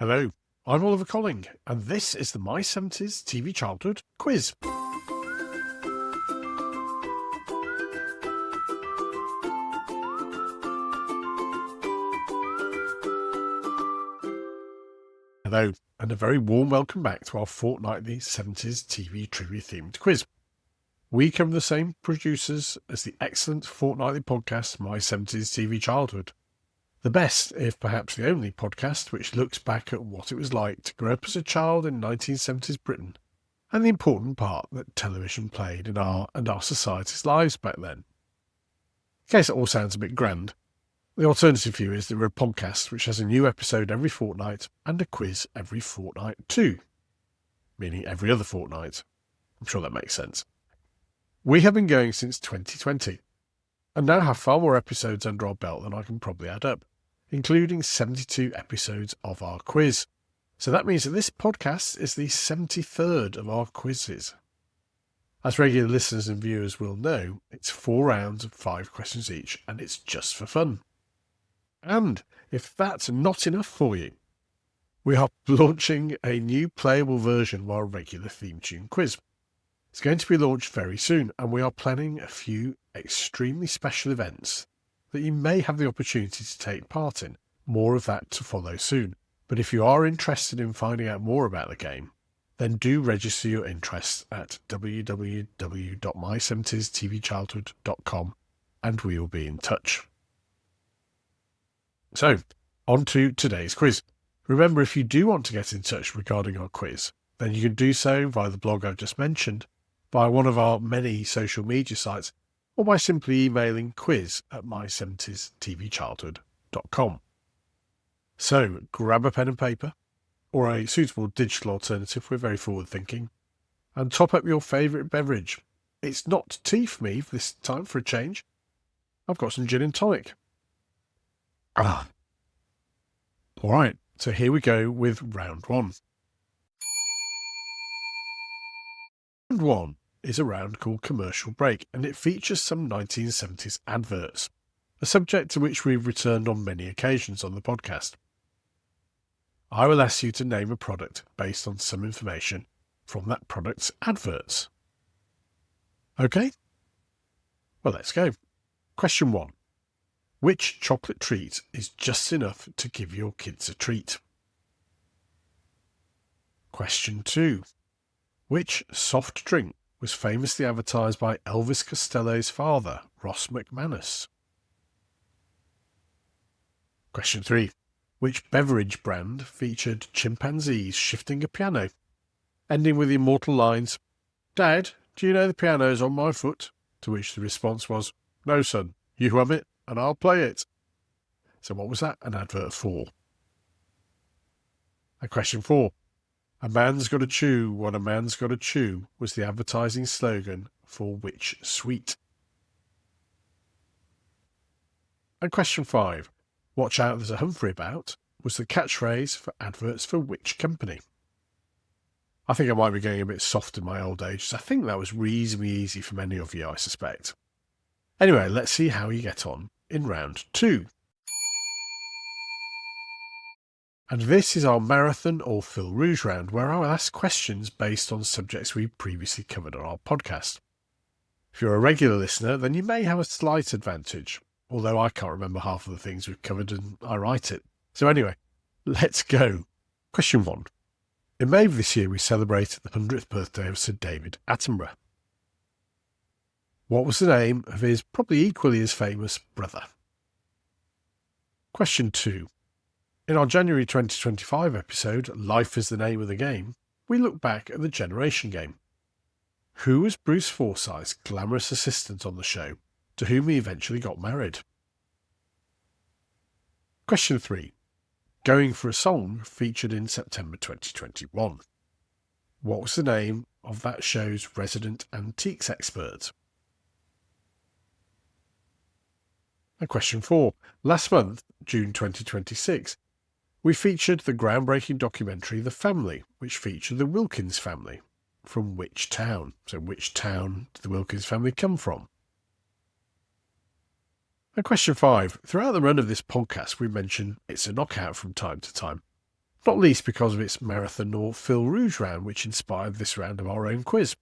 Hello, I'm Oliver Colling, and this is the My 70s TV Childhood Quiz. Hello, and a very warm welcome back to our fortnightly 70s TV trivia themed quiz. We come from the same producers as the excellent fortnightly podcast My 70s TV Childhood. The best, if perhaps the only, podcast which looks back at what it was like to grow up as a child in 1970s Britain and the important part that television played in our society's lives back then. In case it all sounds a bit grand, the alternative view is that we're a podcast which has a new episode every fortnight and a quiz every fortnight too, meaning every other fortnight. I'm sure that makes sense. We have been going since 2020 and now have far more episodes under our belt than I can probably add up, including 72 episodes of our quiz. So that means that this podcast is the 73rd of our quizzes. As regular listeners and viewers will know, it's 4 rounds of 5 questions each, and it's just for fun. And if that's not enough for you, we are launching a new playable version of our regular theme tune quiz. It's going to be launched very soon, and we are planning a few extremely special events that you may have the opportunity to take part in. More of that to follow soon. But if you are interested in finding out more about the game, then do register your interest at www.my70stvchildhood.com and we will be in touch. So, on to today's quiz. Remember, if you do want to get in touch regarding our quiz, then you can do so via the blog I've just mentioned, via one of our many social media sites, or by simply emailing quiz@my70stvchildhood.com. So grab a pen and paper, or a suitable digital alternative, we're very forward thinking, and top up your favourite beverage. It's not tea for me this time for a change. I've got some gin and tonic. Alright, so here we go with round 1. Round 1 is a round called Commercial Break, and it features some 1970s adverts, a subject to which we've returned on many occasions on the podcast. I will ask you to name a product based on some information from that product's adverts. Okay? Well, let's go. Question 1. Which chocolate treat is just enough to give your kids a treat? Question 2. Which soft drink was famously advertised by Elvis Costello's father, Ross McManus? Question 3. Which beverage brand featured chimpanzees shifting a piano, ending with the immortal lines, "Dad, do you know the piano's on my foot?" To which the response was, "No, son, you hum it and I'll play it." So what was that an advert for? And question 4. "A man's got to chew what a man's got to chew" was the advertising slogan for which sweet? And question 5. "Watch out, there's a Humphrey about" was the catchphrase for adverts for which company? I think I might be going a bit soft in my old age, so I think that was reasonably easy for many of you, I suspect. Anyway, let's see how you get on in round 2. And this is our marathon or Fil Rouge round, where I will ask questions based on subjects we've previously covered on our podcast. If you're a regular listener, then you may have a slight advantage, although I can't remember half of the things we've covered and I write it. So anyway, let's go. Question 1. In May of this year, we celebrated the 100th birthday of Sir David Attenborough. What was the name of his probably equally as famous brother? Question 2. In our January 2025 episode, Life is the Name of the Game, we look back at the Generation Game. Who was Bruce Forsyth's glamorous assistant on the show, to whom he eventually got married? Question 3. Going for a Song featured in September 2021. What was the name of that show's resident antiques expert? And question 4. Last month, June 2026, we featured the groundbreaking documentary The Family, which featured the Wilkins family. From which town? So which town did the Wilkins family come from? And question 5. Throughout the run of this podcast, we mentioned It's a Knockout from time to time. not least because of its marathon or Fil Rouge round, which inspired this round of our own quiz.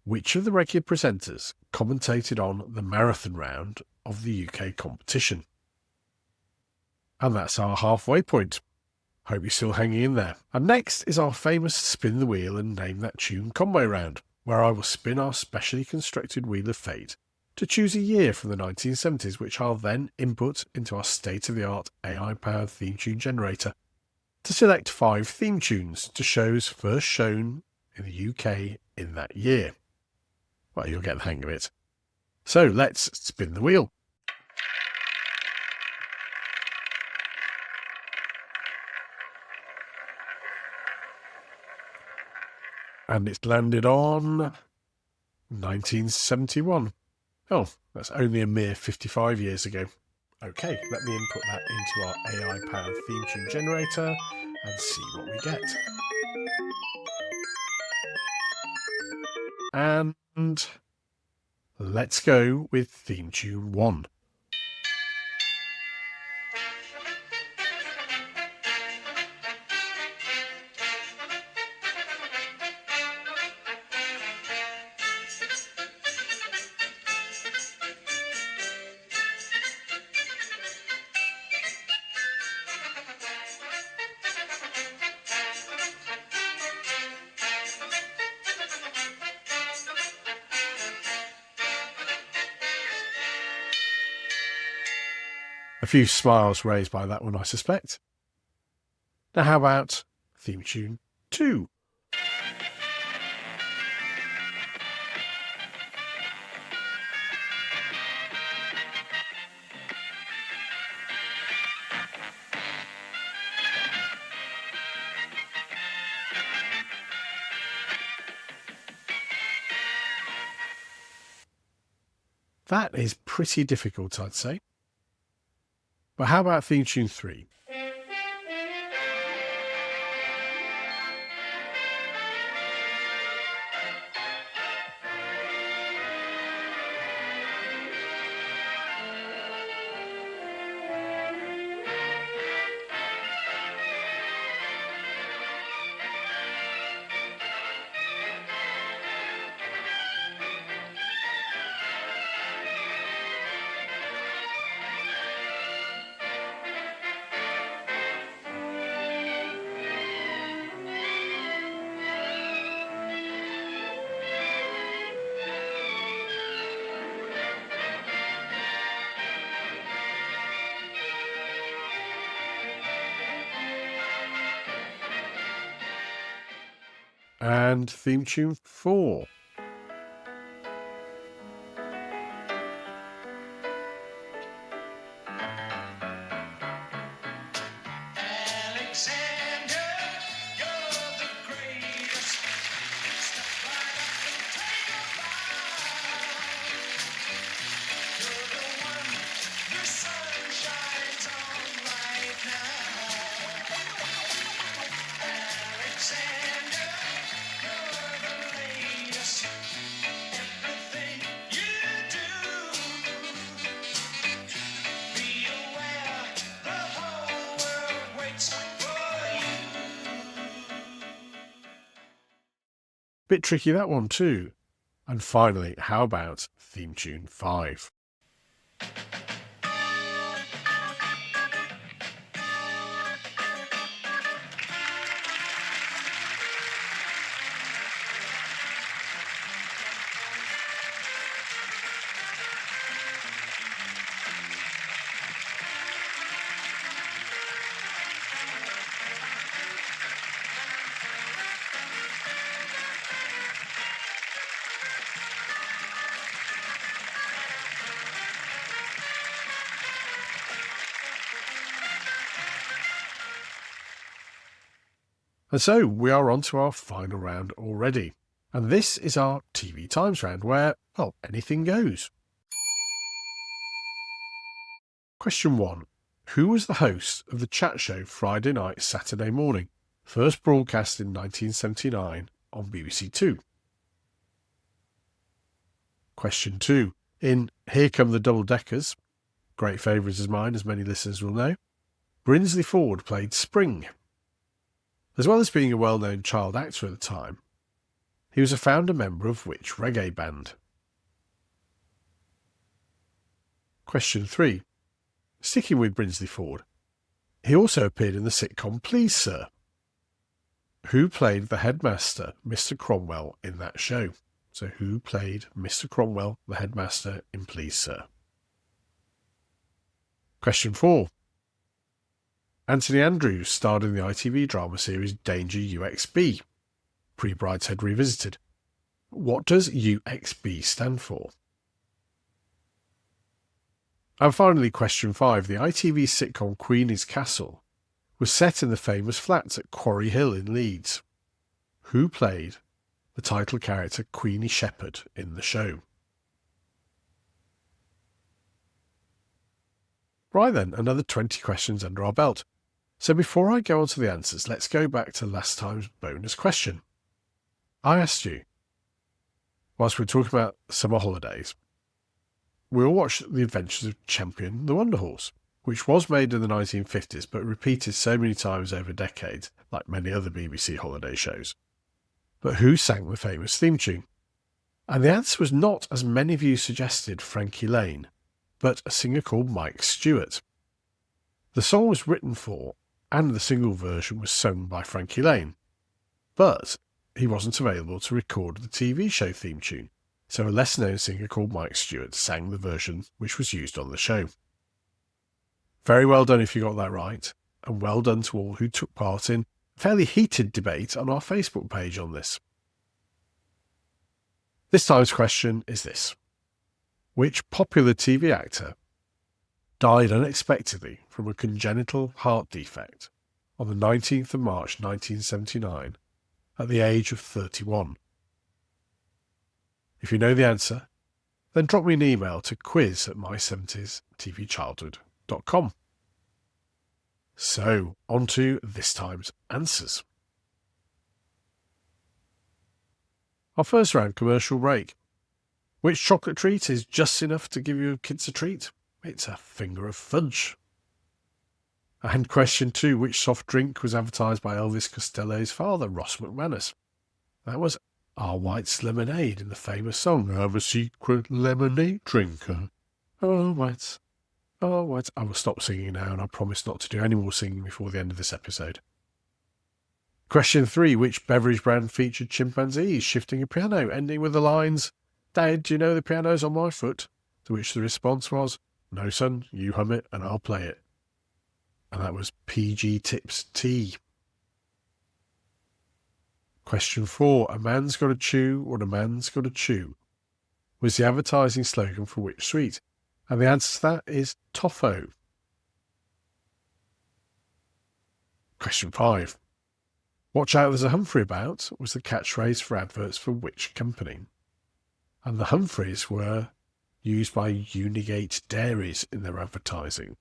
Which of the regular presenters commentated on the marathon round of the UK competition? And that's our halfway point. Hope you're still hanging in there. And next is our famous spin the wheel and name that tune combo round, where I will spin our specially constructed wheel of fate to choose a year from the 1970s, which I'll then input into our state-of-the-art AI-powered theme tune generator to select 5 theme tunes to shows first shown in the UK in that year. Well, you'll get the hang of it. So let's spin the wheel. And it's landed on 1971. Oh, that's only a mere 55 years ago. Okay, let me input that into our AI-powered theme tune generator and see what we get. And let's go with theme tune 1. A few smiles raised by that one, I suspect. Now how about theme tune 2? That is pretty difficult, I'd say. But how about theme tune 3? And theme tune 4. Bit tricky that one too. And finally, how about theme tune 5? And so we are on to our final round already. And this is our TV Times round where, well, anything goes. Question 1. Who was the host of the chat show Friday Night, Saturday Morning, first broadcast in 1979 on BBC Two? Question 2. In Here Come the Double Deckers, great favourite of mine, as many listeners will know, Brinsley Ford played Spring. As well as being a well-known child actor at the time, he was a founder member of which reggae band? Question 3. Sticking with Brinsley Ford, he also appeared in the sitcom Please Sir. Who played the headmaster, Mr. Cromwell, in that show? So who played Mr. Cromwell, the headmaster, in Please Sir? Question 4. Anthony Andrews starred in the ITV drama series Danger UXB, pre-Brideshead Revisited. What does UXB stand for? And finally, question 5. The ITV sitcom Queenie's Castle was set in the famous flats at Quarry Hill in Leeds. Who played the title character Queenie Shepherd in the show? Right then, another 20 questions under our belt. So before I go on to the answers, let's go back to last time's bonus question. I asked you, whilst we were talking about summer holidays, we all watched The Adventures of Champion the Wonder Horse, which was made in the 1950s but repeated so many times over decades, like many other BBC holiday shows. But who sang the famous theme tune? And the answer was not, as many of you suggested, Frankie Lane, but a singer called Mike Stewart. The song was written for, and the single version was sung by Frankie Lane, but he wasn't available to record the TV show theme tune, so a lesser-known singer called Mike Stewart sang the version which was used on the show. Very well done if you got that right, and well done to all who took part in a fairly heated debate on our Facebook page on this. This time's question is this. Which popular TV actor died unexpectedly from a congenital heart defect on the 19th of March 1979 at the age of 31? If you know the answer, then drop me an email to quiz@my70stvchildhood.com. So, on to this time's answers. Our first round commercial break. Which chocolate treat is just enough to give your kids a treat? It's a finger of fudge. And question 2, which soft drink was advertised by Elvis Costello's father, Ross McManus? That was Our White's lemonade in the famous song, I'm a secret lemonade drinker. Oh, White's. Oh, White's. I will stop singing now, and I promise not to do any more singing before the end of this episode. Question 3, which beverage brand featured chimpanzees shifting a piano, ending with the lines, Dad, do you know the piano's on my foot? To which the response was, no, son, you hum it and I'll play it. And that was PG Tips Tea. Question 4, a man's got to chew what a man's got to chew was the advertising slogan for which sweet? And the answer to that is Toffo. Question 5, watch out there's a Humphrey about was the catchphrase for adverts for which company? And the Humphreys were used by Unigate dairies in their advertising.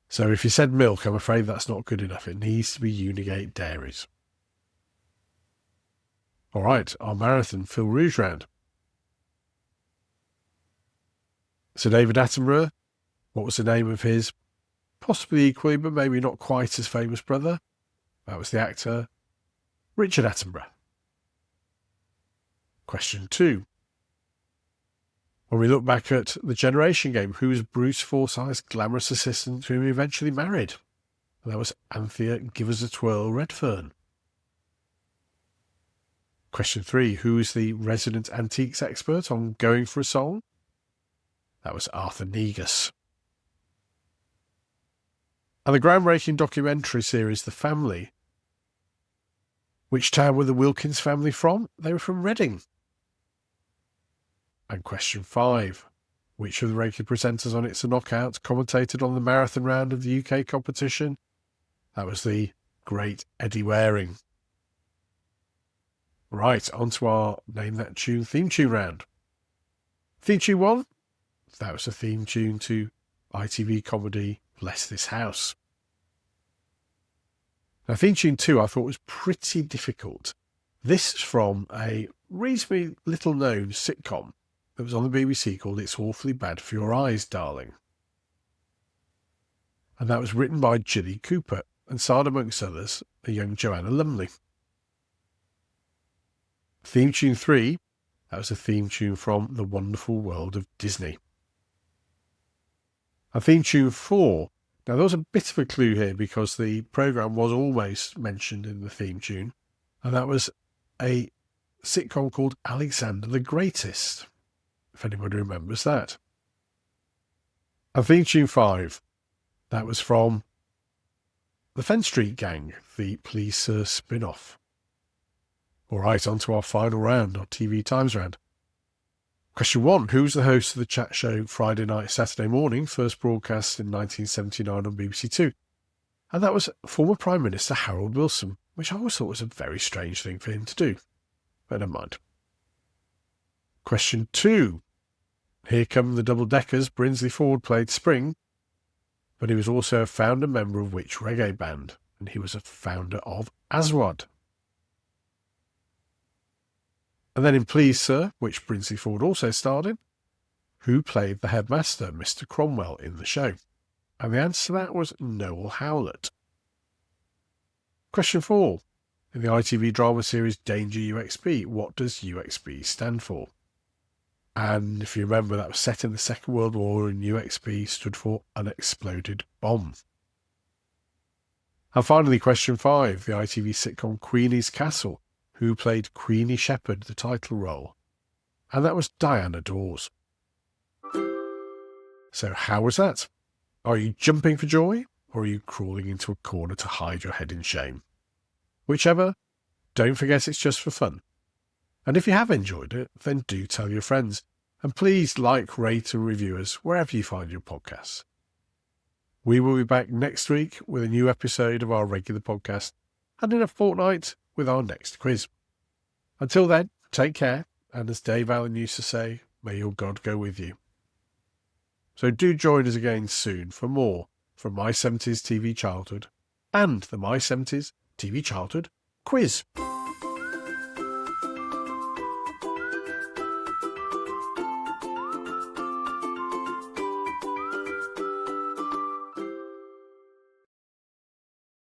So if you said milk, I'm afraid that's not good enough. It needs to be Unigate dairies. All right, our marathon Fil Rouge round. So David Attenborough, what was the name of his possibly equally but maybe not quite as famous brother? That was the actor Richard Attenborough. Question 2. When we look back at the Generation game, who was Bruce Forsyth's glamorous assistant whom he eventually married? And that was Anthea Give Us a Twirl Redfern. Question 3. Who is the resident antiques expert on Going for a Song? That was Arthur Negus. And the groundbreaking documentary series The Family. Which town were the Wilkins family from? They were from Reading. And question 5. Which of the regular presenters on It's a Knockout commentated on the marathon round of the UK competition? That was the great Eddie Waring. Right, on to our Name That Tune theme tune round. Theme tune 1, that was a theme tune to ITV comedy Bless This House. Now, theme tune 2 I thought was pretty difficult. This is from a reasonably little known sitcom that was on the BBC called It's Awfully Bad for Your Eyes, Darling. And that was written by Gilly Cooper, and starred amongst others a young Joanna Lumley. Theme tune 3, that was a theme tune from The Wonderful World of Disney. And theme tune 4, now there was a bit of a clue here because the programme was always mentioned in the theme tune, and that was a sitcom called Alexander the Greatest, if anybody remembers that. And theme tune 5, that was from the Fen Street Gang, the Please Sir spin-off. All right, on to our final round, our TV Times round. Question 1. Who's the host of the chat show Friday Night, Saturday Morning, first broadcast in 1979 on BBC Two? And that was former Prime Minister Harold Wilson, which I always thought was a very strange thing for him to do. But never mind. Question 2. Here Come the Double-Deckers. Brinsley Ford played Spring, but he was also a founder member of which reggae band? And he was a founder of Aswad. And then in Please Sir, which Brinsley Ford also starred in, who played the headmaster, Mr. Cromwell, in the show? And the answer to that was Noel Howlett. Question 4. In the ITV drama series Danger UXB, what does UXB stand for? And if you remember, that was set in the Second World War, and UXB stood for Unexploded Bomb. And finally, question 5. The ITV sitcom Queenie's Castle, who played Queenie Shepherd, the title role? And that was Diana Dawes. So how was that? Are you jumping for joy, or are you crawling into a corner to hide your head in shame? Whichever, don't forget it's just for fun. And if you have enjoyed it, then do tell your friends. And please like, rate and review us wherever you find your podcasts. We will be back next week with a new episode of our regular podcast, and in a fortnight with our next quiz. Until then, take care, and as Dave Allen used to say, may your God go with you. So do join us again soon for more from My 70s TV Childhood and the My 70s TV Childhood Quiz.